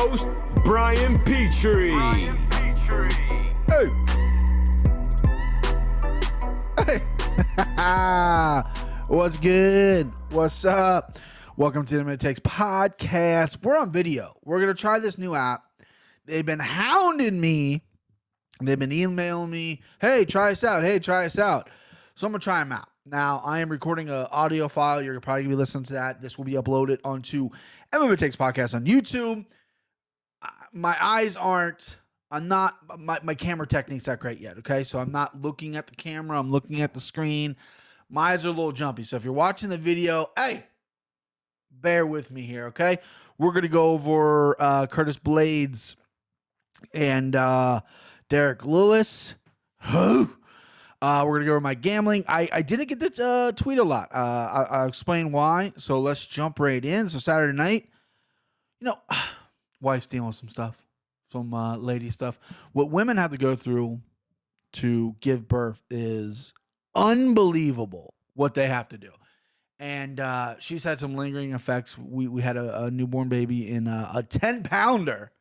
host, Brian Petrie. Hey. What's good? What's up? Welcome to the Minute Takes podcast. We're on video. We're going to try this new app. They've been hounding me. They've been emailing me. Hey, try us out. Hey, try us out. So I'm going to try them out. Now, I am recording an audio file. You're probably going to be listening to that. This will be uploaded onto MMA Takes Podcast on YouTube. My eyes aren't, my camera technique's not great yet, okay? So I'm not looking at the camera. I'm looking at the screen. My eyes are a little jumpy. So if you're watching the video, hey, bear with me here, okay? We're going to go over Curtis Blaydes and Derek Lewis. We're going to go over my gambling. I didn't get to tweet a lot. I'll explain why. So let's jump right in. So Saturday night, wife's dealing with some stuff, some lady stuff. What women have to go through to give birth is unbelievable what they have to do. And she's had some lingering effects. We had a newborn baby in a 10-pounder.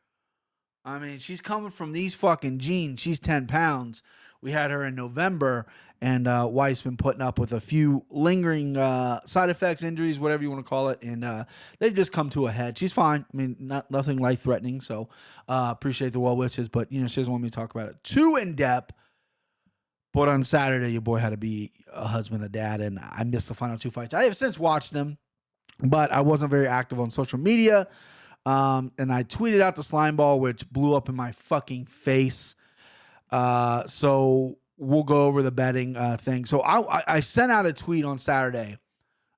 I mean, she's coming from these fucking genes. She's 10 pounds. We had her in November, and wife's been putting up with a few lingering side effects, injuries, whatever you want to call it, and they've just come to a head. She's fine. I mean, nothing life-threatening, so appreciate the well wishes, but she doesn't want me to talk about it too in-depth. But on Saturday, your boy had to be a husband, a dad, and I missed the final two fights. I have since watched them, but I wasn't very active on social media, and I tweeted out the slime ball, which blew up in my fucking face. So we'll go over the betting thing. So I sent out a tweet on Saturday.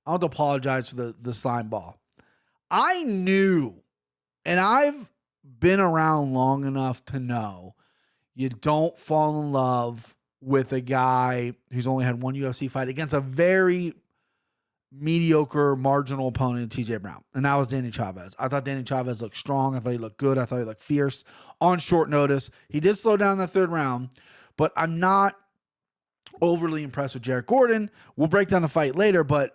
I want to apologize for the slime ball. I knew, and I've been around long enough to know you don't fall in love with a guy who's only had one UFC fight against a very mediocre marginal opponent, TJ Brown. And that was Danny Chavez. I thought Danny Chavez looked strong. I thought he looked good. I thought he looked fierce on short notice. He did slow down in the third round, but I'm not overly impressed with Jared Gordon. We'll break down the fight later, but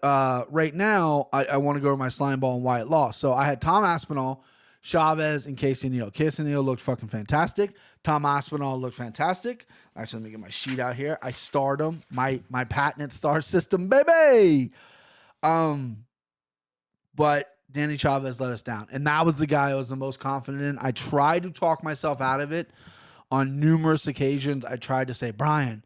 right now I want to go over my slime ball and why it lost. So I had Tom Aspinall, Chavez, and Casey O'Neill. Casey O'Neill looked fucking fantastic. Tom Aspinall looked fantastic. Actually, let me get my sheet out here. I starred him. My patented star system, baby. But Danny Chavez let us down. And that was the guy I was the most confident in. I tried to talk myself out of it on numerous occasions. I tried to say, Brian,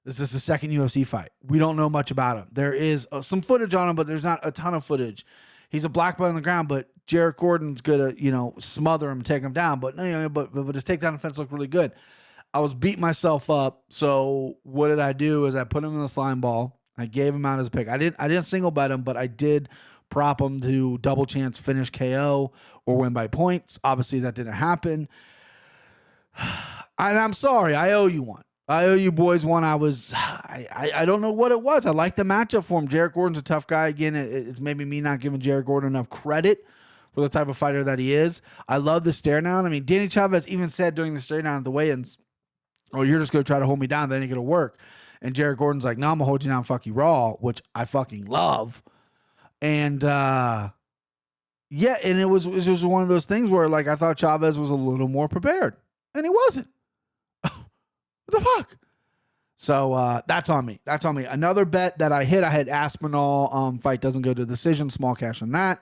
this is the second UFC fight. We don't know much about him. There is some footage on him, but there's not a ton of footage. He's a black belt on the ground, but Jared Gordon's going to, smother him and take him down. But his takedown defense looked really good. I was beating myself up. So what did I do is I put him in the slime ball. I gave him out as a pick. I didn't single bet him, but I did prop him to double chance finish KO or win by points. Obviously, that didn't happen. And I'm sorry. I owe you one. I owe you boys one. I don't know what it was. I like the matchup for him. Jared Gordon's a tough guy. Again, it's maybe me not giving Jared Gordon enough credit for the type of fighter that he is. I love the stare down. I mean, Danny Chavez even said during the stare down at the weigh-ins, oh, you're just going to try to hold me down. That ain't going to work. And Jared Gordon's like, no, I'm going to hold you down, fuck you raw, which I fucking love. And, and it was just one of those things where, I thought Chavez was a little more prepared. And he wasn't. What the fuck? So that's on me. That's on me. Another bet that I had Aspinall fight doesn't go to decision, small cash on that.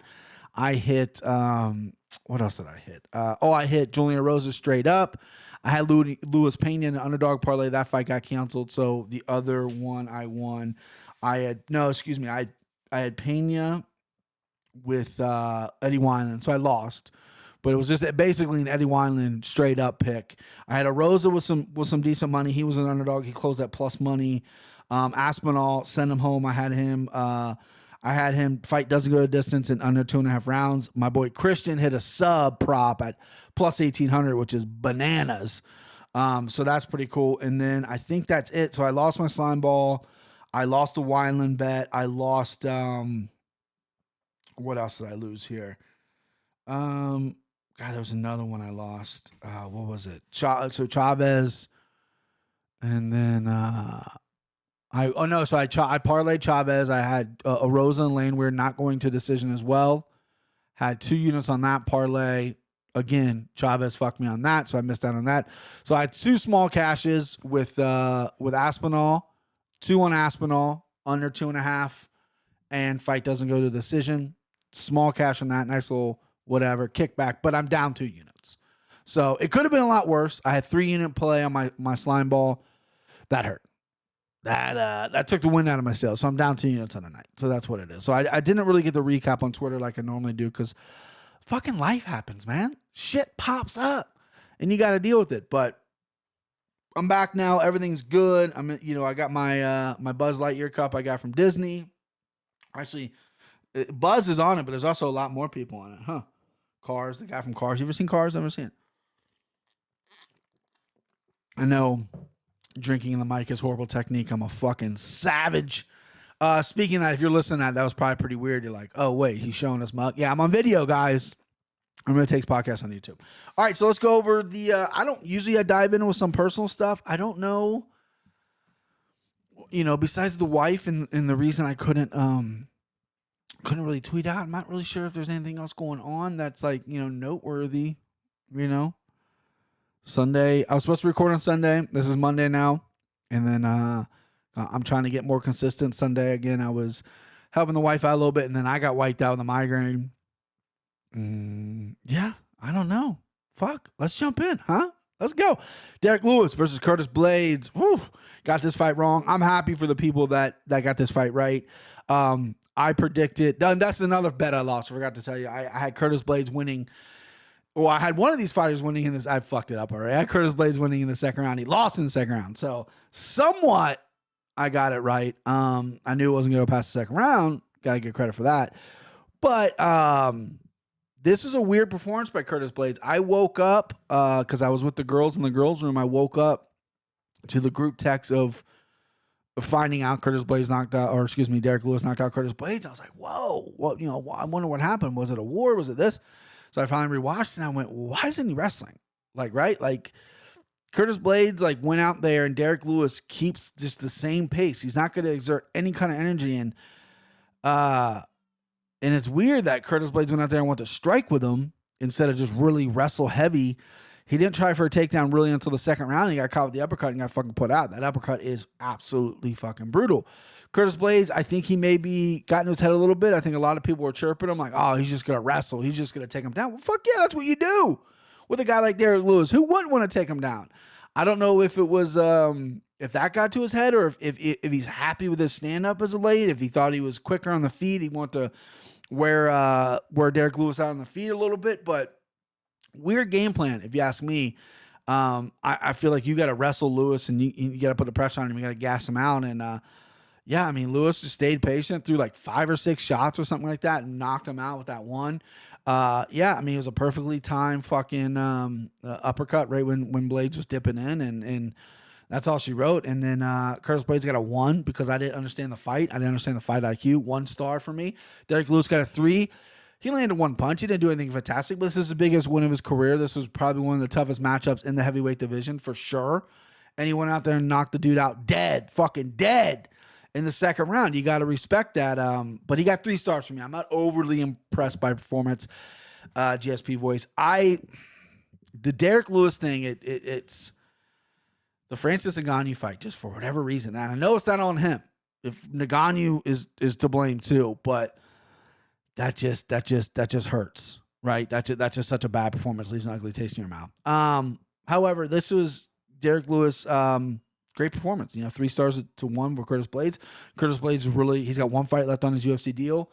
I hit, what else did I hit? I hit Julian Rosa straight up. I had Luis Pena in the underdog parlay. That fight got canceled. So the other one I won, I had Pena with Eddie Wineland. So I lost. But it was just basically an Eddie Wineland straight up pick. I had a Rosa with some decent money. He was an underdog. He closed at plus money. Aspinall, send him home. I had him fight doesn't go a distance in under 2.5 rounds. My boy Christian hit a sub prop at plus 1,800, which is bananas. So that's pretty cool. And then I think that's it. So I lost my slime ball. I lost the Wineland bet. I lost what else did I lose here? God, there was another one I lost. What was it? So Chavez, and then I parlayed Chavez. I had a Rosa and Lane. We're not going to decision as well. Had 2 units on that parlay. again, Chavez fucked me on that, so I missed out on that. So I had 2 small cashes with Aspinall, 2 on Aspinall, under 2.5, and fight doesn't go to decision. Small cash on that, nice little whatever kickback, but I'm down 2 units. So it could have been a lot worse. I had 3-unit play on my slime ball. That hurt. That took the wind out of my sails. So I'm down 2 units on the night. So that's what it is. So I didn't really get the recap on Twitter like I normally do because fucking life happens, man. Shit pops up and you got to deal with it. But I'm back now. Everything's good. I got my Buzz Lightyear cup I got from Disney. Actually, Buzz is on it, but there's also a lot more people on it, huh? Cars, the guy from Cars. You ever seen Cars? Never seen it. I know drinking in the mic is horrible technique. I'm a fucking savage. Speaking of that, if you're listening to that was probably pretty weird. You're like, oh, wait, he's showing us mug. Yeah, I'm on video, guys. I'm going to take podcasts on YouTube. All right, so let's go over I don't usually dive in with some personal stuff. I don't know, besides the wife and the reason I couldn't really tweet out. I'm not really sure if there's anything else going on that's like, noteworthy, Sunday. I was supposed to record on Sunday. This is Monday now. And then I'm trying to get more consistent. Sunday, again, I was helping the wife out a little bit, and then I got wiped out with the migraine. Yeah, I don't know. Fuck, let's jump in, huh? Let's go. Derek Lewis versus Curtis Blaydes. Whew, got this fight wrong. I'm happy for the people that got this fight right. I predicted. That's another bet I lost. I forgot to tell you. I had Curtis Blaydes winning. Well, I had one of these fighters winning in this. I fucked it up already. I had Curtis Blaydes winning in the second round. He lost in the second round. So somewhat I got it right. I knew it wasn't going to go past the second round. Got to get credit for that. But this was a weird performance by Curtis Blaydes. I woke up because I was with the girls in the girls' room. I woke up to the group text of finding out Derek Lewis knocked out Curtis Blaydes. I was like, whoa, I wonder what happened. Was it a war? Was it this? So I finally rewatched and I went, why isn't he wrestling? Like Curtis Blaydes went out there and Derek Lewis keeps just the same pace. He's not going to exert any kind of energy. And it's weird that Curtis Blaydes went out there and wanted to strike with him instead of just really wrestle heavy. He didn't try for a takedown really until the second round. He got caught with the uppercut and got fucking put out. That uppercut is absolutely fucking brutal. Curtis Blaydes, I think he maybe got into his head a little bit. I think a lot of people were chirping him like, oh, he's just going to wrestle. He's just going to take him down. Well, fuck yeah, that's what you do with a guy like Derek Lewis. Who wouldn't want to take him down? I don't know if it was if that got to his head or if he's happy with his stand-up as of late, if he thought he was quicker on the feet. He wanted to wear Derek Lewis out on the feet a little bit, but weird game plan, if you ask me. I feel like you got to wrestle Lewis and you got to put the pressure on him. You got to gas him out. And Lewis just stayed patient through like 5 or 6 shots or something like that and knocked him out with that one. It was a perfectly timed fucking uppercut right when Blaydes was dipping in, and that's all she wrote. And then Curtis Blaydes got a 1 because I didn't understand the fight. I didn't understand the fight IQ. 1 star for me. Derek Lewis got a 3. He landed 1 punch. He didn't do anything fantastic, but this is the biggest win of his career. This was probably one of the toughest matchups in the heavyweight division for sure. And he went out there and knocked the dude out dead, fucking dead in the second round. You got to respect that. But he got 3 stars from me. I'm not overly impressed by performance. GSP voice. The Derek Lewis thing, it's the Francis Ngannou fight, just for whatever reason. And I know it's not on him. If Ngannou is to blame too, but that just hurts, right? That's just such a bad performance. Leaves an ugly taste in your mouth. However, this was Derek Lewis. Great performance. 3 stars to 1 for Curtis Blaydes. Curtis Blaydes he's got 1 fight left on his UFC deal.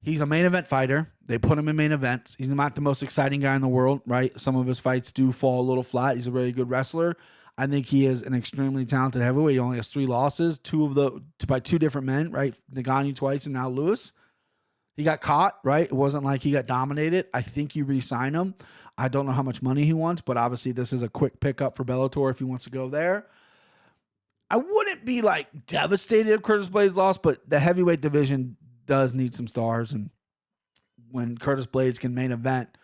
He's a main event fighter. They put him in main events. He's not the most exciting guy in the world, right? Some of his fights do fall a little flat. He's a really good wrestler. I think he is an extremely talented heavyweight. He only has 3 losses, 2 by 2 different men, right? Ngannou twice and now Lewis. He got caught, right? It wasn't like he got dominated. I think you re-sign him. I don't know how much money he wants, but obviously this is a quick pickup for Bellator if he wants to go there. I wouldn't be devastated if Curtis Blaydes lost, but the heavyweight division does need some stars. And when Curtis Blaydes can main event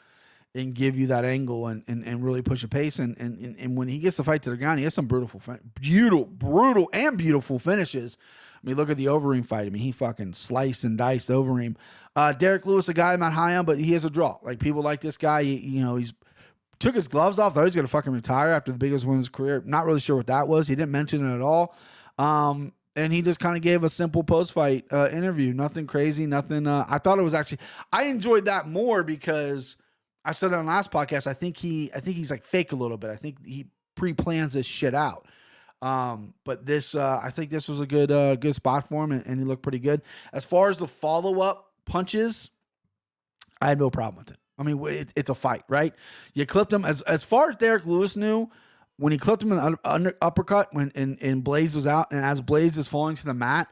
and give you that angle and really push a pace, and when he gets the fight to the ground, he has some brutal and beautiful finishes. I mean, look at the Overeem fight. I mean, he fucking sliced and diced Overeem. Derek Lewis, a guy I'm not high on, but he has a draw. Like, people like this guy. He's took his gloves off. Thought he was going to fucking retire after the biggest win of his career. Not really sure what that was. He didn't mention it at all. And he just kind of gave a simple post-fight interview. Nothing crazy, nothing. I thought it was actually, I enjoyed that more because I said it on the last podcast. I think he's like fake a little bit. I think he pre-plans this shit out. But this, I think this was a good spot for him, and he looked pretty good. As far as the follow-up punches, I had no problem with it. I mean, it's a fight, right? You clipped him. As far as Derek Lewis knew, when he clipped him in the uppercut when Blaydes was out, and as Blaydes is falling to the mat,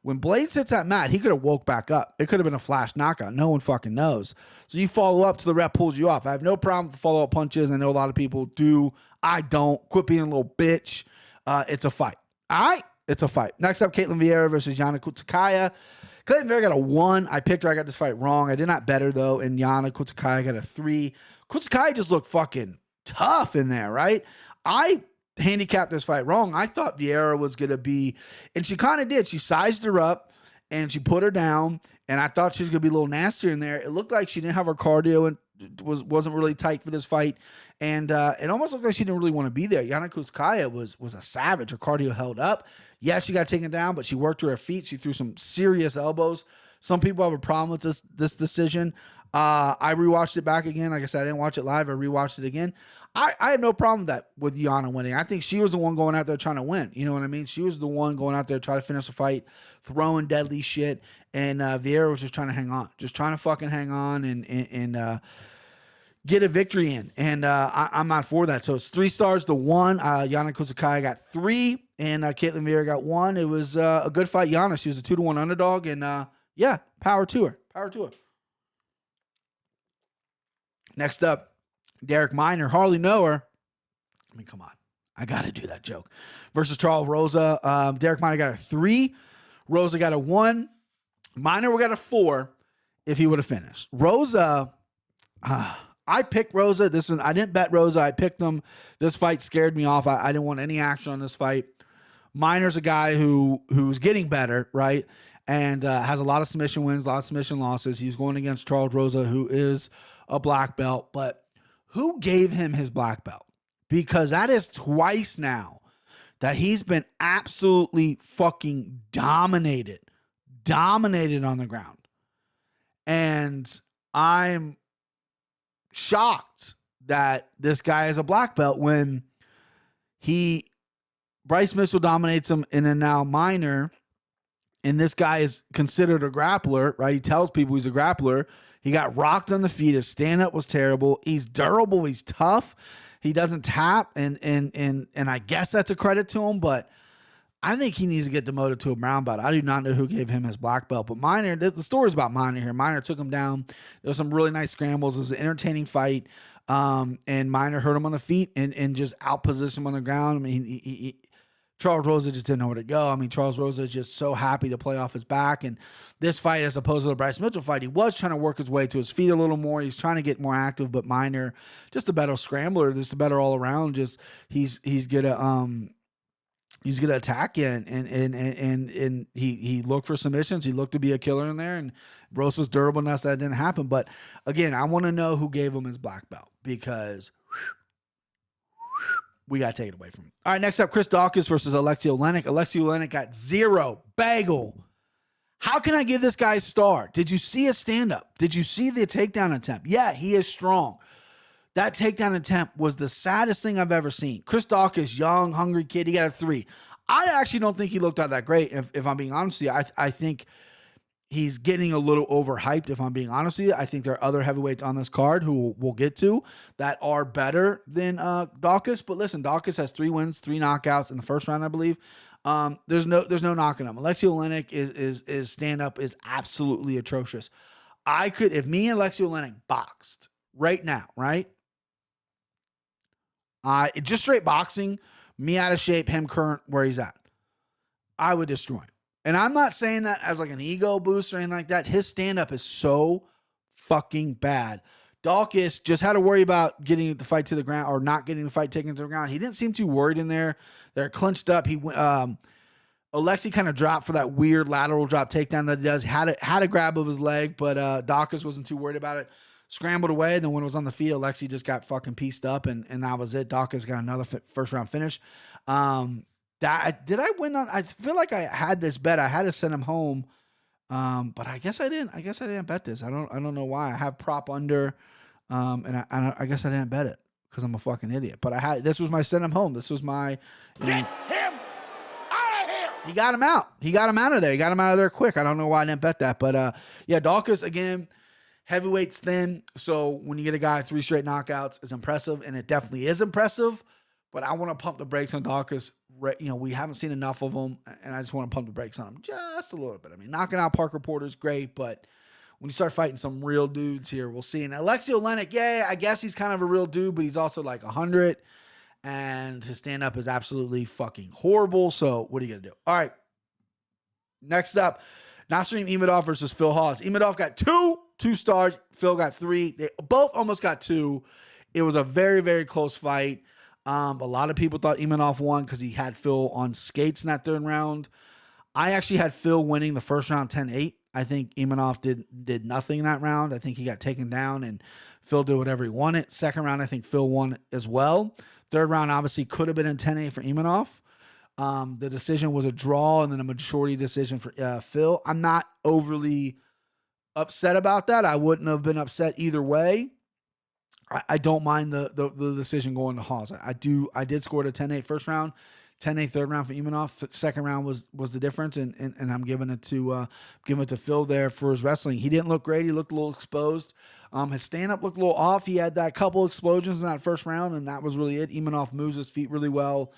when Blaydes hits that mat, he could have woke back up. It could have been a flash knockout. No one fucking knows. So you follow up till the ref pulls you off. I have no problem with the follow-up punches. I know a lot of people do. I don't. Quit being a little bitch. It's a fight. All right? It's a fight. Next up, Caitlin Vieira versus Yana Kutsukaya. Caitlin Vieira got a 1. I picked her. I got this fight wrong. I did not bet her, though, and Yana Kutsukaya got a 3. Kutsukaya just looked fucking tough in there, right? I handicapped this fight wrong. I thought Vieira was going to be, and she kind of did. She sized her up, and she put her down, and I thought she was going to be a little nastier in there. It looked like she didn't have her cardio and wasn't really tight for this fight, and it almost looked like she didn't really want to be there. Yana Kutsukaya was a savage. Her cardio held up. Yeah, she got taken down, but she worked to her feet. She threw some serious elbows. Some people have a problem with this decision. I rewatched it back again. Like I said, I didn't watch it live. I rewatched it again. I had no problem with that, with Yana winning. I think she was the one going out there trying to win. You know what I mean? She was the one going out there trying to finish the fight, throwing deadly shit. And Vieira was just trying to hang on. Just trying to fucking hang on and get a victory in. And I'm not for that. So it's 3 stars to 1. Yana Kutsukaya got 3. And Caitlin Vieira got 1. It was a good fight. Yana, she was a 2-1 underdog. And yeah, power to her. Power to her. Next up, Derek Minor, hardly know her. I mean, come on. I got to do that joke. Versus Charles Rosa. Derek Minor got a 3. Rosa got a 1. Minor got a 4 if he would have finished. Rosa, I picked Rosa. I didn't bet Rosa. I picked him. This fight scared me off. I didn't want any action on this fight. Minor's a guy who's getting better, right? And has a lot of submission wins, a lot of submission losses. He's going against Charles Rosa, who is a black belt, but who gave him his black belt? Because that is twice now that he's been absolutely fucking dominated on the ground. And I'm shocked that this guy is a black belt when Bryce Mitchell dominates him in a now Minor, and this guy is considered a grappler, right? He tells people he's a grappler. He got rocked on the feet. His stand-up was terrible. He's durable. He's tough. He doesn't tap, and I guess that's a credit to him, but I think he needs to get demoted to a brown belt. I do not know who gave him his black belt, but Minor, the story's about Minor here. Minor took him down. There was some really nice scrambles. It was an entertaining fight, and Minor hurt him on the feet and just outpositioned him on the ground. I mean, Charles Rosa just didn't know where to go. I mean, Charles Rosa is just so happy to play off his back. And this fight, as opposed to the Bryce Mitchell fight, he was trying to work his way to his feet a little more. He's trying to get more active, but Minor, just a better scrambler, just a better all around. Just he's gonna attack you, and he looked for submissions. He looked to be a killer in there, and Rosa's durable enough that didn't happen. But again, I want to know who gave him his black belt, because we got to take it away from him. All right, next up, Chris Dawkins versus Alexei Oleinik. Alexei Oleinik got 0. Bagel. How can I give this guy a star? Did you see his stand-up? Did you see the takedown attempt? Yeah, he is strong. That takedown attempt was the saddest thing I've ever seen. Chris Dawkins, young, hungry kid, he got a 3. I actually don't think he looked out that great, if I'm being honest with you. I think he's getting a little overhyped, if I'm being honest with you. I think there are other heavyweights on this card who we'll get to that are better than Dawkins. But listen, Dawkins has 3 wins, 3 knockouts in the first round, I believe. There's no knocking him. Alexei Oleinik is stand-up is absolutely atrocious. If me and Alexei Oleinik boxed right now, right? Just straight boxing, me out of shape, him current where he's at, I would destroy him. And I'm not saying that as like an ego boost or anything like that. His stand-up is so fucking bad. Dawkins just had to worry about getting the fight to the ground or not getting the fight taken to the ground. He didn't seem too worried in there. They're clinched up. Alexi kind of dropped for that weird lateral drop takedown that he does. Had a grab of his leg, but Dawkins wasn't too worried about it. Scrambled away, and then when it was on the feet, Alexi just got fucking pieced up, and that was it. Dawkins got another first round finish. Did I win on? I feel like I had this bet. I had to send him home, but I guess I didn't. I guess I didn't bet this. I don't know why. I have prop under, and I guess I didn't bet it because I'm a fucking idiot. But this was my send him home. This was my. Get him out of here. He got him out. He got him out of there. He got him out of there quick. I don't know why I didn't bet that, but yeah, Dawkins again. Heavyweight's thin, so when you get a guy 3 straight knockouts, it's impressive, and it definitely is impressive. But I want to pump the brakes on Dawkins. We haven't seen enough of him, and I just want to pump the brakes on him just a little bit. I mean, knocking out Parker Porter is great, but when you start fighting some real dudes here, we'll see. And Alexi Oleinik, yeah, I guess he's kind of a real dude, but he's also like 100, and his stand-up is absolutely fucking horrible. So what are you going to do? All right. Next up, Nassim Emadov versus Phil Hawes. Emadov got 2 stars. Phil got 3. They both almost got 2. It was a very, very close fight. A lot of people thought Emadov won because he had Phil on skates in that 3rd round. I actually had Phil winning the first round 10-8. I think Emadov did nothing in that round. I think he got taken down and Phil did whatever he wanted. 2nd round, I think Phil won as well. 3rd round obviously could have been in 10-8 for Emadov. The decision was a draw and then a majority decision for Phil. I'm not overly upset about that. I wouldn't have been upset either way. I don't mind the decision going to Hawes. I did score a 10-8 first round, 10-8 3rd round for Emadov. 2nd round was the difference, and I'm giving it to Phil there for his wrestling. He didn't look great. He looked a little exposed. His stand-up looked a little off. He had that couple explosions in that first round, and that was really it. Emadov moves his feet really well.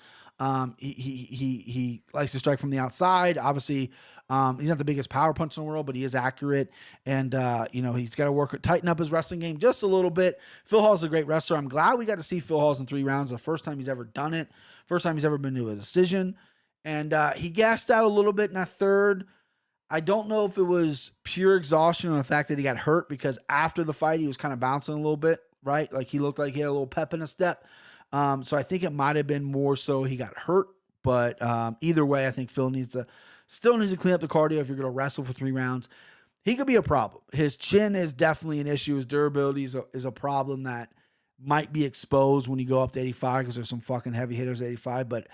He likes to strike from the outside. Obviously, he's not the biggest power punch in the world, but he is accurate. And, he's got to tighten up his wrestling game just a little bit. Phil Hawes is a great wrestler. I'm glad we got to see Phil Hawes in 3 rounds. The first time he's ever done it. First time he's ever been to a decision. And he gassed out a little bit in that 3rd. I don't know if it was pure exhaustion or the fact that he got hurt, because after the fight, he was kind of bouncing a little bit, right? Like he looked like he had a little pep in his step. So I think it might have been more so he got hurt, but either way, I think Phil still needs to clean up the cardio if you're going to wrestle for 3 rounds. He could be a problem. His chin is definitely an issue. His durability is a problem that might be exposed when you go up to 85, because there's some fucking heavy hitters at 85. But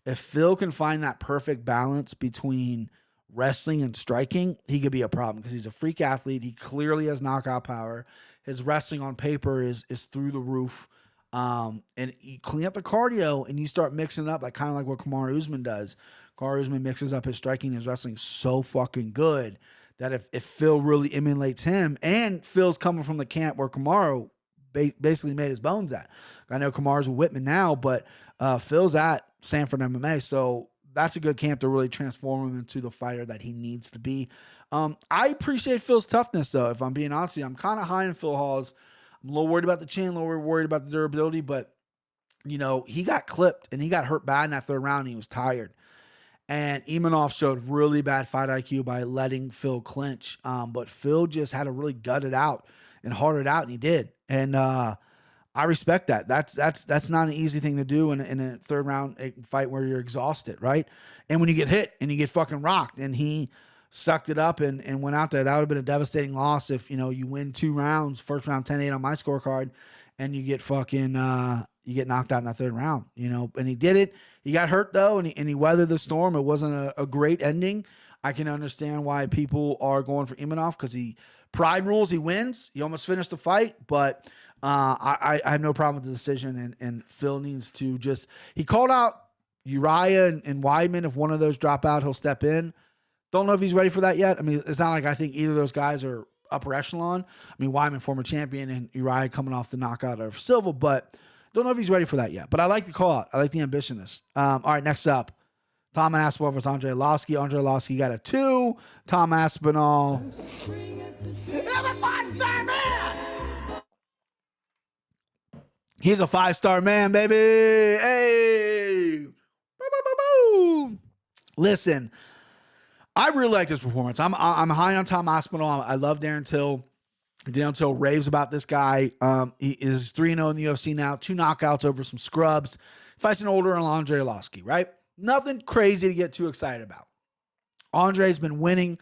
if Phil can find that perfect balance between wrestling and striking, he could be a problem, because he's a freak athlete. He clearly has knockout power. His wrestling on paper is through the roof. And you clean up the cardio and you start mixing up, like kind of like what Kamaru Usman does. Kamaru Usman mixes up his striking and his wrestling so fucking good that if Phil really emulates him, and Phil's coming from the camp where Kamaru basically made his bones at. I know Kamaru's a Whitman now, but Phil's at Stanford MMA, so that's a good camp to really transform him into the fighter that he needs to be. I appreciate Phil's toughness, though. If I'm being honest with you, I'm kind of high in Phil Hawes. I'm a little worried about the chin, a little worried about the durability, but, he got clipped and he got hurt bad in that 3rd round and he was tired. And Emadov showed really bad fight IQ by letting Phil clinch. But Phil just had to really gut it out and hard it out, and he did. And I respect that. That's not an easy thing to do in a 3rd round fight where you're exhausted, right? And when you get hit and you get fucking rocked, and he sucked it up and went out there. That would have been a devastating loss if, you win 2 rounds, first round 10-8 on my scorecard, and you get fucking, you get knocked out in that 3rd round, and he did it. He got hurt though, and he weathered the storm. It wasn't a great ending. I can understand why people are going for Emadov, because pride rules, he wins. He almost finished the fight, but I have no problem with the decision, and Phil needs to he called out Uriah and Weidman. If one of those drop out, he'll step in. Don't know if he's ready for that yet. I mean, it's not like I think either of those guys are upper echelon. I mean, Weidman, former champion, and Uriah coming off the knockout of Silva, but don't know if he's ready for that yet. But I like the call out. I like the ambitiousness. All right, next up, Tom Aspinall versus Andre Arlovski. Andre Arlovski got a 2. Tom Aspinall. He's a 5-star man, baby. Hey. Listen, I really like this performance. I'm high on Tom Aspinall. I love Darren Till. Darren Till raves about this guy. He is 3-0 in the UFC now. 2 knockouts over some scrubs. Fights an older Andre Arlovski, right? Nothing crazy to get too excited about, Andre's been winning,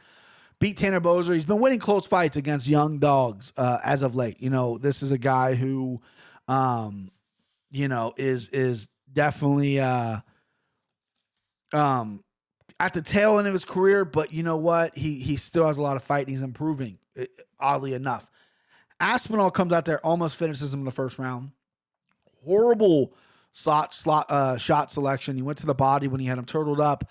beat Tanner Boser. He's been winning close fights against young dogs as of late. This is a guy who, is definitely at the tail end of his career, but you know what? He still has a lot of fight and he's improving, oddly enough. Aspinall comes out there, almost finishes him in the first round. Horrible shot selection. He went to the body when he had him turtled up.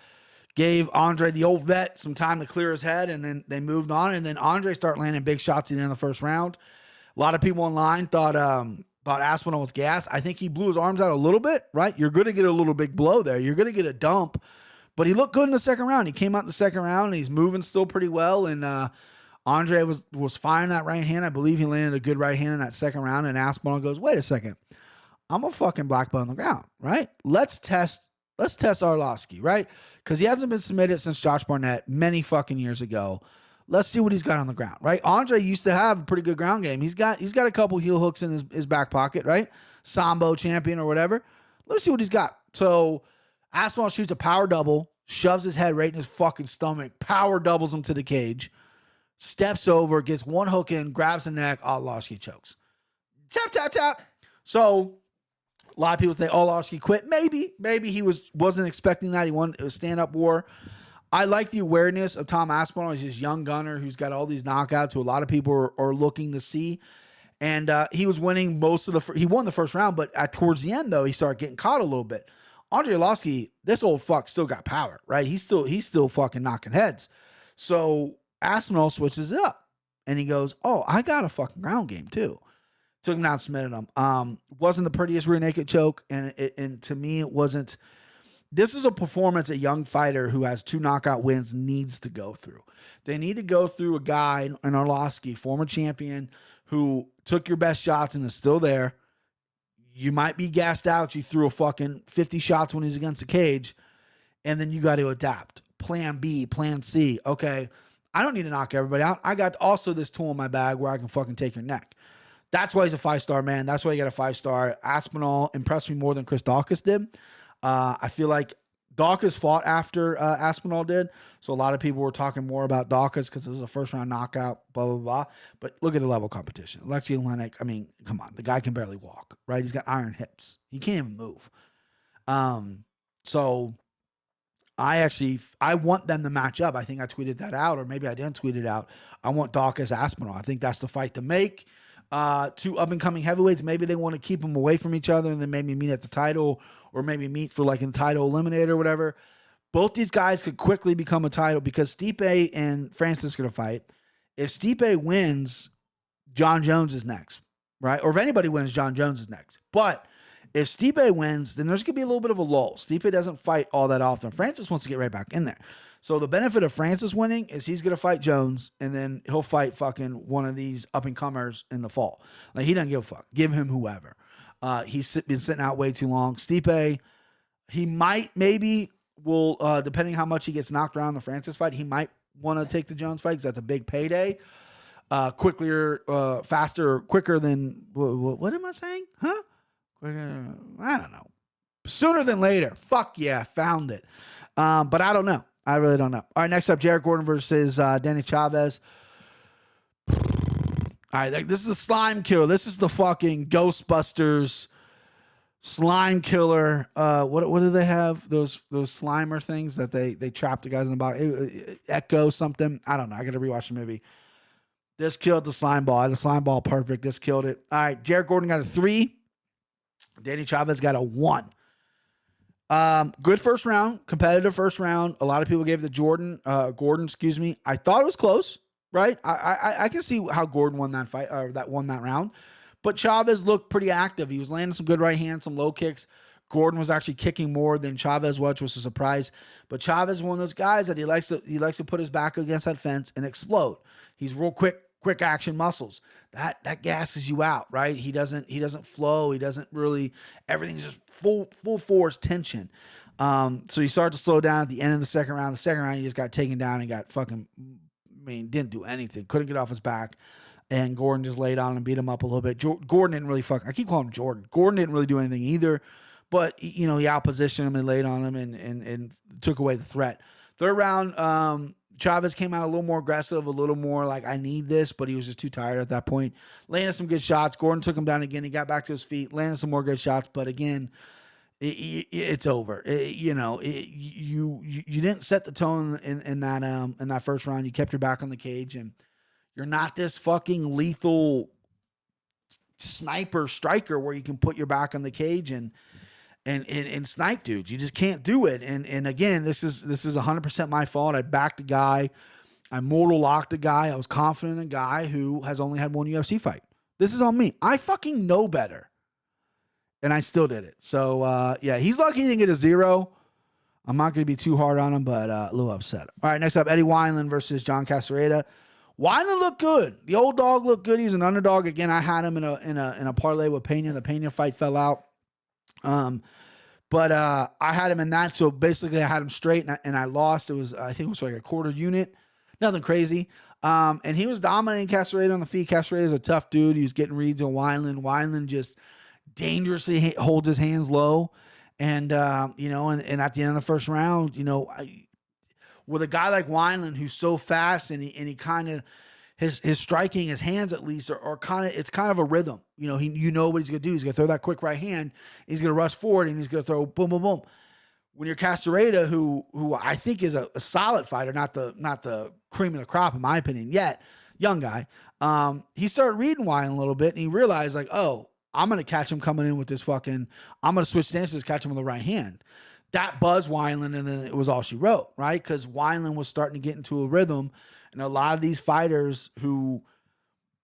Gave Andre, the old vet, some time to clear his head, and then they moved on. And then Andre started landing big shots at the end of the first round. A lot of people online thought Aspinall was gas. I think he blew his arms out a little bit, right? You're going to get a little big blow there. You're going to get a dump. But he looked good in the second round. He came out in the second round, and he's moving still pretty well. And Andre was firing that right hand. I believe he landed a good right hand in that second round. And Aspinall goes, wait a second. I'm a fucking black belt on the ground, right? Let's test Arlovski, right? Because he hasn't been submitted since Josh Barnett many fucking years ago. Let's see what he's got on the ground, right? Andre used to have a pretty good ground game. He's got a couple heel hooks in his back pocket, right? Sambo champion or whatever. Let's see what he's got. So Aspinall shoots a power double, shoves his head right in his fucking stomach, power doubles him to the cage, steps over, gets one hook in, grabs the neck, Arlovski chokes. Tap, tap, tap. So a lot of people think Arlovski quit. Maybe he wasn't expecting that. He wanted a stand-up war. I like the awareness of Tom Aspinall. He's this young gunner who's got all these knockouts who a lot of people are looking to see. And he was winning most of he won the first round, but towards the end, though, he started getting caught a little bit. Andre Arlovski, this old fuck still got power, right? He's still fucking knocking heads. So Aspinall switches it up. And he goes, oh, I got a fucking ground game, too. Took him down, submitted him. Wasn't the prettiest rear naked choke, and to me, it wasn't. This is a performance a young fighter who has 2 knockout wins needs to go through. They need to go through a guy in Arlovski, former champion, who took your best shots and is still there. You might be gassed out. You threw a fucking 50 shots when he's against the cage, and then you got to adapt. Plan B, plan C. Okay, I don't need to knock everybody out. I got also this tool in my bag where I can fucking take your neck. That's why he's a 5-star man. That's why he got a 5-star. Aspinall impressed me more than Chris Daukaus did. I feel like Daukaus fought after Aspinall did. So a lot of people were talking more about Daukaus because it was a first-round knockout, blah, blah, blah. But look at the level of competition. Alexei Oleinik, I mean, come on. The guy can barely walk, right? He's got iron hips. He can't even move. So I want them to match up. I think I tweeted that out, or maybe I didn't tweet it out. I want Daukaus Aspinall. I think that's the fight to make. 2 up-and-coming heavyweights. Maybe they want to keep them away from each other and then maybe meet at the title, or maybe meet for like a title eliminator or whatever. Both these guys could quickly become a title because Stipe and Francis are going to fight. If Stipe wins, John Jones is next, right? Or if anybody wins, John Jones is next. But if Stipe wins, then there's going to be a little bit of a lull. Stipe doesn't fight all that often. Francis wants to get right back in there. So the benefit of Francis winning is he's going to fight Jones, and then he'll fight fucking one of these up-and-comers in the fall. Like, he doesn't give a fuck. Give him whoever. He's been sitting out way too long. Stipe, he maybe will, depending how much he gets knocked around in the Francis fight, he might want to take the Jones fight because that's a big payday. Quicker, faster, quicker than, what am I saying? Huh? Quicker, I don't know. Sooner than later. Fuck yeah, found it. But I don't know. I really don't know. All right, next up, Jared Gordon versus Danny Chavez. All right, this is the slime killer. This is the fucking Ghostbusters slime killer. What do they have? Those Slimer things that they trap the guys in the box. Echo something. I don't know. I got to rewatch the movie. This killed the slime ball. The slime ball perfect. This killed it. All right, Jared Gordon got a 3. Danny Chavez got a 1. Good first round, competitive first round. A lot of people gave the Gordon, excuse me. I thought it was close, right? I can see how Gordon won that fight, or won that round. But Chavez looked pretty active. He was landing some good right hands, some low kicks. Gordon was actually kicking more than Chavez was, which was a surprise. But Chavez is one of those guys that he likes to put his back against that fence and explode. He's real quick action muscles. That gasses you out, right? He doesn't flow. He doesn't really, everything's just full force tension. So he started to slow down at the end of the second round. The second round, he just got taken down and got fucking, didn't do anything. Couldn't get off his back. And Gordon just laid on and beat him up a little bit. Gordon didn't really I keep calling him Jordan. Gordon didn't really do anything either. But, he outpositioned him and laid on him and took away the threat. Third round, Chavez came out a little more aggressive, a little more like, I need this, but he was just too tired at that point. Landed some good shots. Gordon took him down again. He got back to his feet, landed some more good shots, but again, it's over. You didn't set the tone in that first round. You kept your back on the cage, and you're not this fucking lethal sniper striker where you can put your back on the cage and snipe dudes. You just can't do it. And again, this is 100% my fault. I backed a guy. I mortal locked a guy. I was confident in a guy who has only had one UFC fight. This is on me. I fucking know better. And I still did it. So, yeah, he's lucky he didn't get a 0. I'm not going to be too hard on him, but a little upset. All right, next up, Eddie Wineland versus John Casereda. Wineland looked good. The old dog looked good. He was an underdog. Again, I had him in a parlay with Pena. The Pena fight fell out. But I had him in that. So basically I had him straight and I lost. I think it was like a quarter unit. Nothing crazy. And he was dominating Casereda on the feet. Casereda is a tough dude. He was getting reads on Wineland. Wineland just dangerously holds his hands low. And, and at the end of the first round, with a guy like Wineland who's so fast and he kind of, his striking, his hands at least are kind of, it's kind of a rhythm. What he's going to do. He's going to throw that quick right hand. He's going to rush forward and he's going to throw boom, boom, boom. When you're Casereda, who I think is a solid fighter, not the cream of the crop in my opinion yet, young guy, he started reading Wineland a little bit and he realized like, oh, I'm going to catch him coming in with this I'm going to switch stances, catch him with the right hand. That buzzed Wineland, and then it was all she wrote, right? Because Wineland was starting to get into a rhythm, and a lot of these fighters who,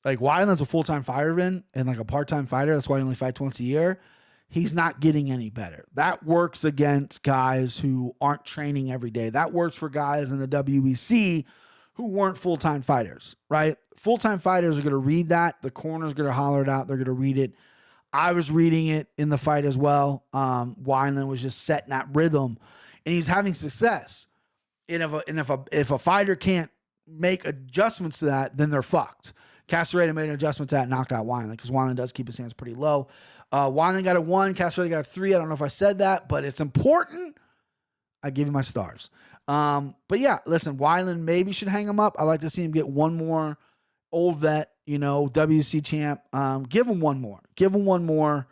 like Wineland's a full-time fireman and like a part-time fighter, that's why he only fights once a year, he's not getting any better. That works against guys who aren't training every day. That works for guys in the WBC who weren't full-time fighters, right? Full-time fighters are going to read that. The corner's going to holler it out. They're going to read it. I was reading it in the fight as well. Wineland was just setting that rhythm, and he's having success. And if a fighter can't make adjustments to that, then they're fucked. Casereda made an adjustment to that, knocked out Wineland because Wineland does keep his hands pretty low. Wineland got a 1, Casereda got a 3. I don't know if I said that, but it's important. I give you my stars. But yeah, listen, Wineland maybe should hang him up. I'd like to see him get one more old vet, WC champ. Give him one more.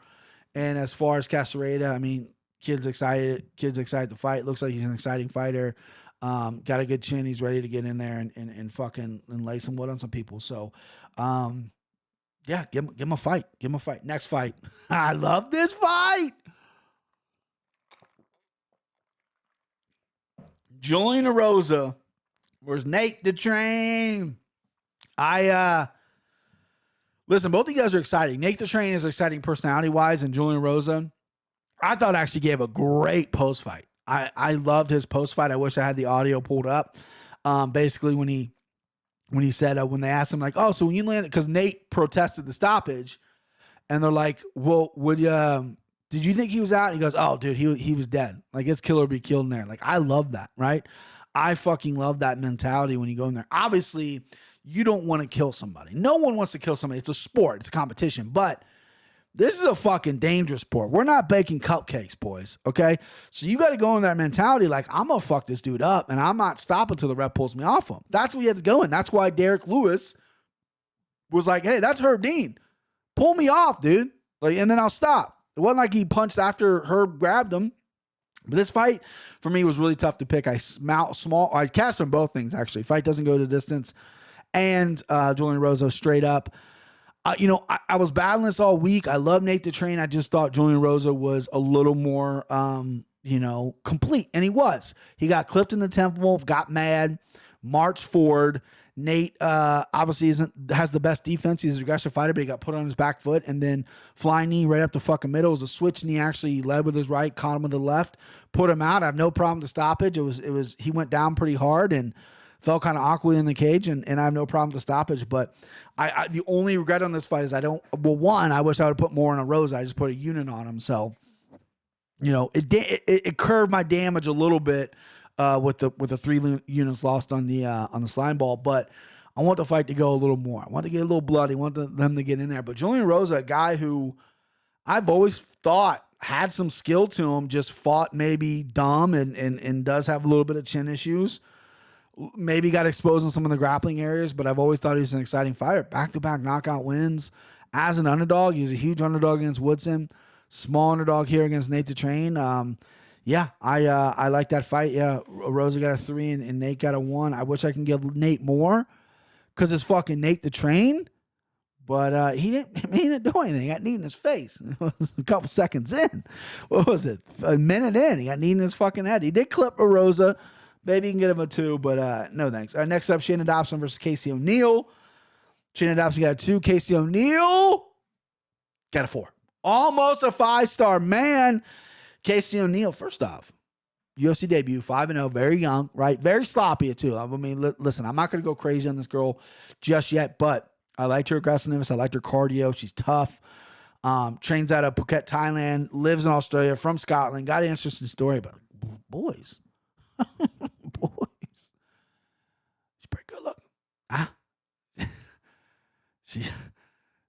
And as far as Casereda, I mean, kid's excited to fight. Looks like he's an exciting fighter. Got a good chin. He's ready to get in there and fucking lay some wood on some people. So, yeah, give him a fight. Next fight. I love this fight. Julian Rosa versus Nate the Train. Listen, both of you guys are exciting. Nate the Train is exciting personality-wise, and Julian Rosa, I thought actually gave a great post-fight. I loved his post-fight. I wish I had the audio pulled up. Basically, when he said, when they asked him, like, oh, so when you landed, because Nate protested the stoppage, and they're like, well, did you think he was out? And he goes, oh, dude, he was dead. Like, his killer would be killed in there. Like, I love that, right? I fucking love that mentality when you go in there. Obviously, you don't want to kill somebody. No one wants to kill somebody. It's a sport. It's a competition. But this is a fucking dangerous sport. We're not baking cupcakes, boys, okay? So you got to go in that mentality like, I'm going to fuck this dude up, and I'm not stopping until the ref pulls me off him. That's what you have to go in. That's why Derek Lewis was like, hey, that's Herb Dean. Pull me off, dude. Like, and then I'll stop. It wasn't like he punched after Herb grabbed him. But this fight, for me, was really tough to pick. I cast on both things, actually. Fight doesn't go to distance. And Julian Rosa straight up. I was battling this all week. I love Nate the Train. I just thought Julian Rosa was a little more, complete. And he was. He got clipped in the temple, got mad, marched forward. Nate obviously has the best defense. He's an aggressive fighter, but he got put on his back foot. And then flying knee right up the fucking middle. It was a switch knee. Actually, he led with his right, caught him with the left, put him out. I have no problem with the stoppage. He went down pretty hard and felt kind of awkwardly in the cage, and I have no problem with the stoppage. But I the only regret on this fight is I wish I would have put more on a Rosa. I just put a unit on him. So, it curved my damage a little bit with the 3 units lost on the slime ball. But I want the fight to go a little more. I want to get a little bloody. I want them to get in there. But Julian Rosa, a guy who I've always thought had some skill to him, just fought maybe dumb and does have a little bit of chin issues. Maybe got exposed in some of the grappling areas, but I've always thought he's an exciting fighter. Back-to-back knockout wins. As an underdog, he was a huge underdog against Woodson. Small underdog here against Nate the Train. I like that fight. Yeah, Rosa got a 3 and Nate got a 1. I wish I can give Nate more because it's fucking Nate the Train. But he didn't do anything. He got knee in his face. It was a couple seconds in. What was it? A minute in. He got knee in his fucking head. He did clip a Rosa. Maybe you can get him a 2, but no thanks. Next up, Shayna Dobson versus Casey ONeill. Shayna Dobson got a 2. Casey ONeill got a 4. Almost a 5-star man. Casey ONeill, first off, UFC debut, 5-0, very young, right? Very sloppy too. I mean, listen, I'm not going to go crazy on this girl just yet, but I liked her aggressiveness. I liked her cardio. She's tough. Trains out of Phuket, Thailand, lives in Australia, from Scotland. Got an interesting story, but boys. Boys. She's pretty good looking. Huh?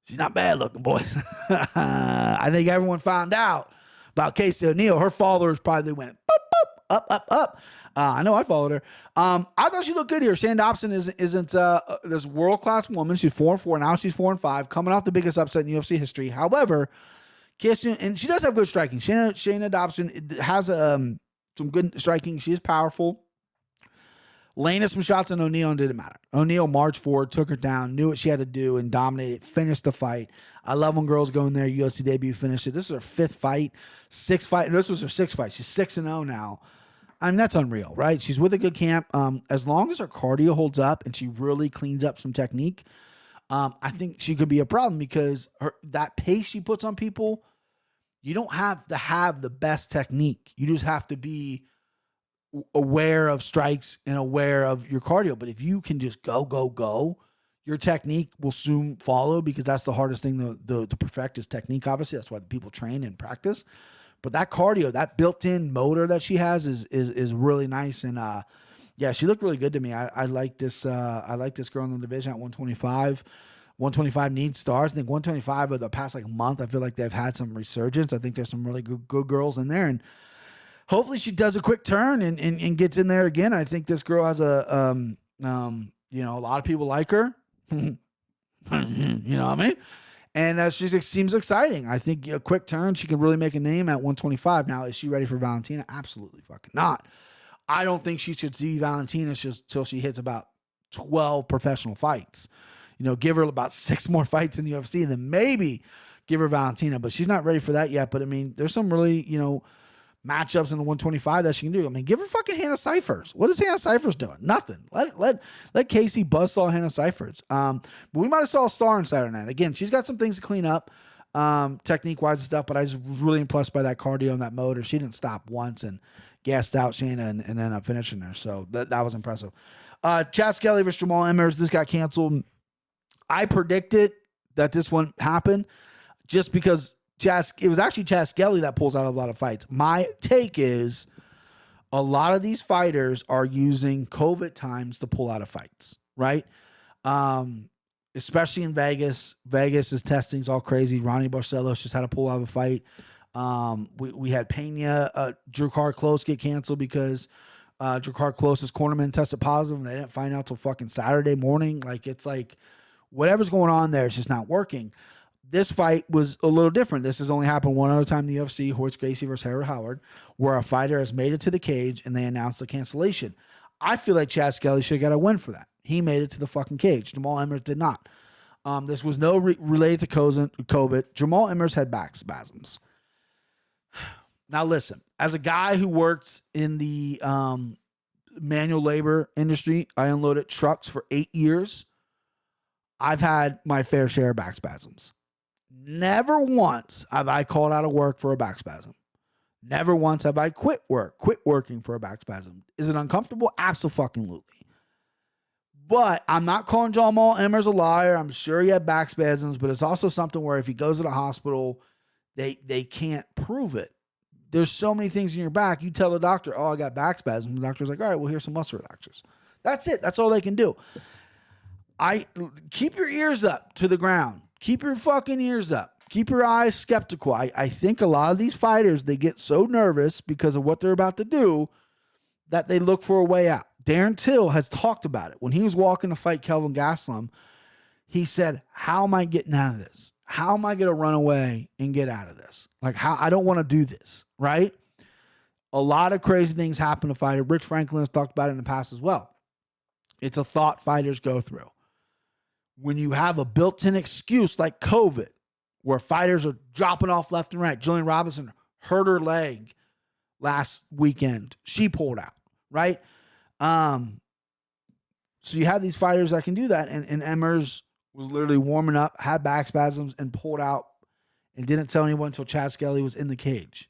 She's not bad looking, boys. I think everyone found out about Casey ONeill. Her followers probably went boop, boop, up. I know I followed her. I thought she looked good here. Shayna Dobson isn't this world-class woman. She's 4-4. Now she's 4-5, coming off the biggest upset in UFC history. However, Casey, and she does have good striking. Shayna Dobson has some good striking. She is powerful. Landed some shots on ONeill and didn't matter. ONeill marched forward, took her down, knew what she had to do, and dominated, finished the fight. I love when girls go in there, UFC debut, finish it. This is her 5th fight, 6th fight. This was her 6th fight. She's 6-0 now. I mean, that's unreal, right? She's with a good camp. As long as her cardio holds up and she really cleans up some technique, I think she could be a problem because that pace she puts on people, you don't have to have the best technique. You just have to be aware of strikes and aware of your cardio. But if you can just go, your technique will soon follow because that's the hardest thing to perfect is technique. Obviously, that's why the people train and practice. But that cardio, that built-in motor that she has is really nice. And yeah, she looked really good to me. I like this. I like this girl in the division at 125. 125 needs stars. I think 125 over the past month, I feel like they've had some resurgence. I think there's some really good girls in there, and hopefully she does a quick turn and gets in there again. I think this girl has a lot of people like her. You know what I mean? And she seems exciting. I think a quick turn, she can really make a name at 125. Now, is she ready for Valentina? Absolutely fucking not. I don't think she should see Valentina till she hits about 12 professional fights. Give her about 6 more fights in the UFC and then maybe give her Valentina. But she's not ready for that yet. But, I mean, there's some really, matchups in the 125 that she can do. I mean, give her fucking Hannah Cyphers. What is Hannah Cyphers doing? Nothing. Let Casey buzzsaw Hannah Cyphers. But we might have saw a star on Saturday night. Again, she's got some things to clean up, technique-wise and stuff, but I was really impressed by that cardio and that motor. She didn't stop once and gassed out Shayna and ended up finishing her. So that was impressive. Chad Skelly versus Jamal Emmers. This got canceled. I predicted that this one happened just because it was actually Chad Skelly that pulls out a lot of fights. My take is a lot of these fighters are using COVID times to pull out of fights, right? Especially in Vegas. Vegas' testing's all crazy. Ronnie Barcelos just had to pull out of a fight. We had Pena, Drakkar Klose get canceled because Drakkar Klose's cornerman tested positive and they didn't find out till fucking Saturday morning. It's whatever's going on there, it's just not working. This fight was a little different. This has only happened one other time in the UFC, Hoyce Gracie versus Harold Howard, where a fighter has made it to the cage and they announced the cancellation. I feel like Chad Skelly should have got a win for that. He made it to the fucking cage. Jamal Emmers did not. This was no related to COVID. Jamal Emmers had back spasms. Now listen, as a guy who works in the manual labor industry, I unloaded trucks for 8 years. I've had my fair share of back spasms. Never once have I called out of work for a back spasm. Never once have I quit working for a back spasm. Is it uncomfortable? Absolutely. But I'm not calling Jamal Emmers a liar. I'm sure he had back spasms, but it's also something where if he goes to the hospital, they can't prove it. There's so many things in your back. You tell the doctor, I got back spasms. The doctor's like, all right, well, here's some muscle relaxers. That's it. That's all they can do. Keep your ears up to the ground. Keep your fucking ears up. keep your eyes skeptical. I think a lot of these fighters, they get so nervous because of what they're about to do that they look for a way out. Darren Till has talked about it. When he was walking to fight Kelvin Gastelum, he said, how am I getting out of this? How am I going to run away and get out of this? Like, how I don't want to do this, right? A lot of crazy things happen to fighters. Rich Franklin has talked about it in the past as well. It's a thought fighters go through. When you have a built-in excuse like COVID, where fighters are dropping off left and right. Jillian Robinson hurt her leg last weekend. She pulled out, right? So you have these fighters that can do that. And Emmers was literally warming up, had back spasms, and pulled out and didn't tell anyone until Chad Skelly was in the cage.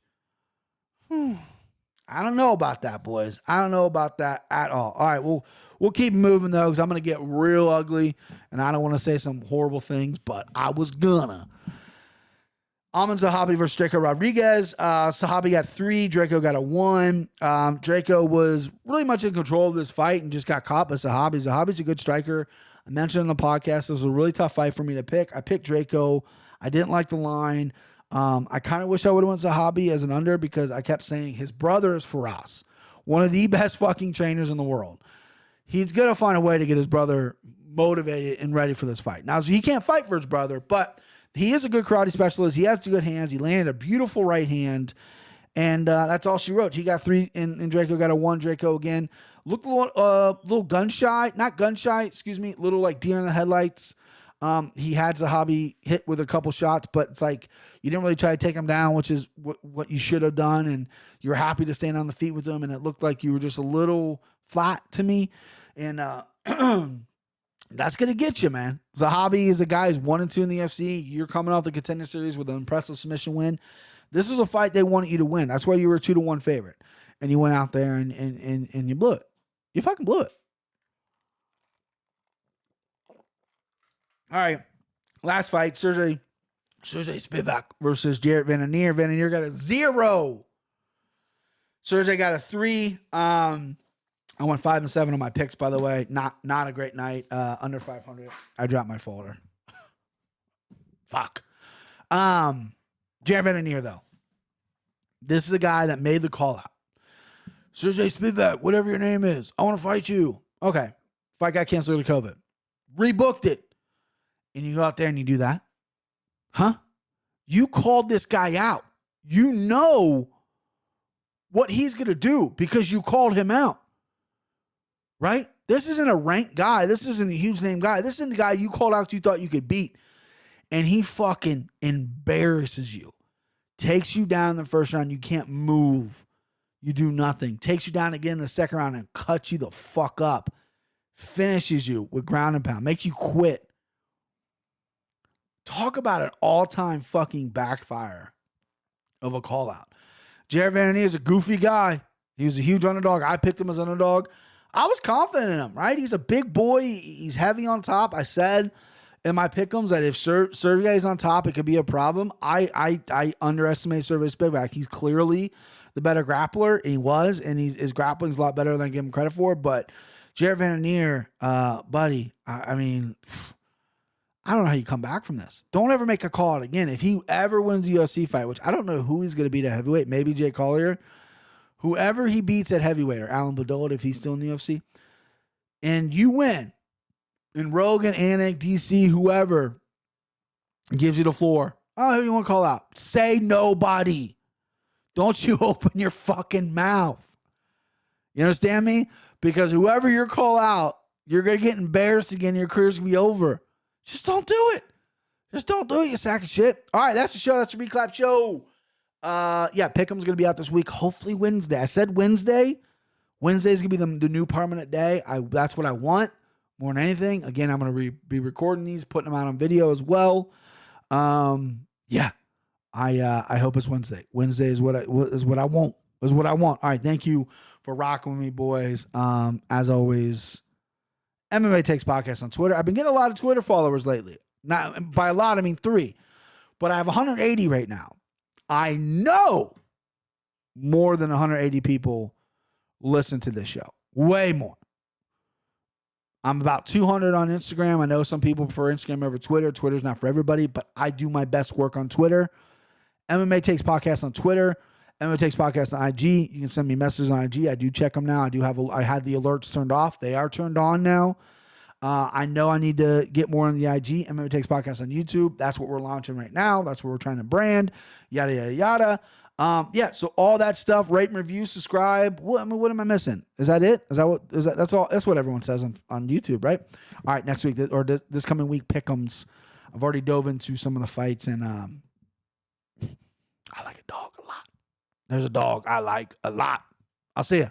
I don't know about that, boys. I don't know about that at all. All right, we'll keep moving, though, because I'm going to get real ugly, and I don't want to say some horrible things, but I was gonna. Amin Zahabi versus Draco Rodriguez. Zahabi got 3. Draco got a 1. Draco was really much in control of this fight and just got caught by Zahabi. Zahabi's a good striker. I mentioned in the podcast, this was a really tough fight for me to pick. I picked Draco. I didn't like the line. I kind of wish I would have went Zahabi as an under because I kept saying his brother is Faraz, one of the best fucking trainers in the world. He's going to find a way to get his brother motivated and ready for this fight. Now, he can't fight for his brother, but he is a good karate specialist. He has good hands. He landed a beautiful right hand, and that's all she wrote. He got 3, and Draco got a 1. Draco, again, looked a little gun shy. Not gun shy, excuse me, little like deer in the headlights. He had Zahabi hit with a couple shots, but it's like you didn't really try to take him down, which is what you should have done, and you're happy to stand on the feet with him, and it looked like you were just a little flat to me, and that's going to get you, man. Zahabi is a guy who's 1-2 in the UFC. You're coming off the Contender Series with an impressive submission win. This was a fight they wanted you to win. That's why you were a 2-1 favorite, and you went out there and you blew it. You fucking blew it. All right, last fight, Sergey Spivak versus Jarrett Van Anier. Van Anier got a 0. Sergey got a 3. I went 5-7 on my picks, by the way. Not a great night. Under 500. I dropped my folder. Fuck. Jarrett Van Anier, though. This is a guy that made the call out. Sergey Spivak, whatever your name is, I want to fight you. Okay. Fight got canceled due to COVID. Rebooked it. And you go out there and you do that? Huh? You called this guy out. You know what he's going to do because you called him out. Right? This isn't a ranked guy. This isn't a huge name guy. This isn't a guy you called out you thought you could beat. And he fucking embarrasses you. Takes you down in the first round. You can't move. You do nothing. Takes you down again in the second round and cuts you the fuck up. Finishes you with ground and pound. Makes you quit. Talk about an all-time fucking backfire of a call-out. Jared Van Anier is a goofy guy. He was a huge underdog. I picked him as an underdog. I was confident in him, right? He's a big boy. He's heavy on top. I said in my pick'ems that if Sergey's on top, it could be a problem. I underestimate Sergey Spivak. He's clearly the better grappler, and he was, and his grappling's a lot better than I give him credit for. But Jared Van Anier, buddy, I mean, I don't know how you come back from this. Don't ever make a call out again. If he ever wins the UFC fight, which I don't know who he's going to beat at heavyweight, maybe Jay Collier, whoever he beats at heavyweight, or Alan Badola if he's still in the UFC, and you win, and Rogan, Anik, DC, whoever gives you the floor, oh, who do you want to call out? Say nobody. Don't you open your fucking mouth. You understand me? Because whoever you call out, you're going to get embarrassed again. Your career's going to be over. Just don't do it. Just don't do it, you sack of shit. All right, that's the show. That's the recap show. Yeah, Pick'em's going to be out this week. Hopefully Wednesday. I said Wednesday. Wednesday's going to be the new permanent day. That's what I want more than anything. Again, I'm going to be recording these, putting them out on video as well. Yeah, I hope it's Wednesday. Wednesday is what I want. Is what I want. All right, thank you for rocking with me, boys. As always, MMA Takes Podcast on Twitter. I've been getting a lot of Twitter followers lately. Not by a lot, I mean 3. But I have 180 right now. I know more than 180 people listen to this show. Way more. I'm about 200 on Instagram. I know some people prefer Instagram over Twitter. Twitter's not for everybody, but I do my best work on Twitter. MMA Takes Podcast on Twitter. MMA Takes Podcast on IG. You can send me messages on IG. I do check them now. I had the alerts turned off. They are turned on now. I know I need to get more on the IG. MMA Takes Podcast on YouTube. That's what we're launching right now. That's what we're trying to brand. Yada, yada, yada. Yeah, so all that stuff, rate and review, subscribe. What am I missing? Is that it? That's all? That's what everyone says on YouTube, right? All right, next week or this coming week, pick'ems. I've already dove into some of the fights, and I like a dog a lot. There's a dog I like a lot. I'll see ya.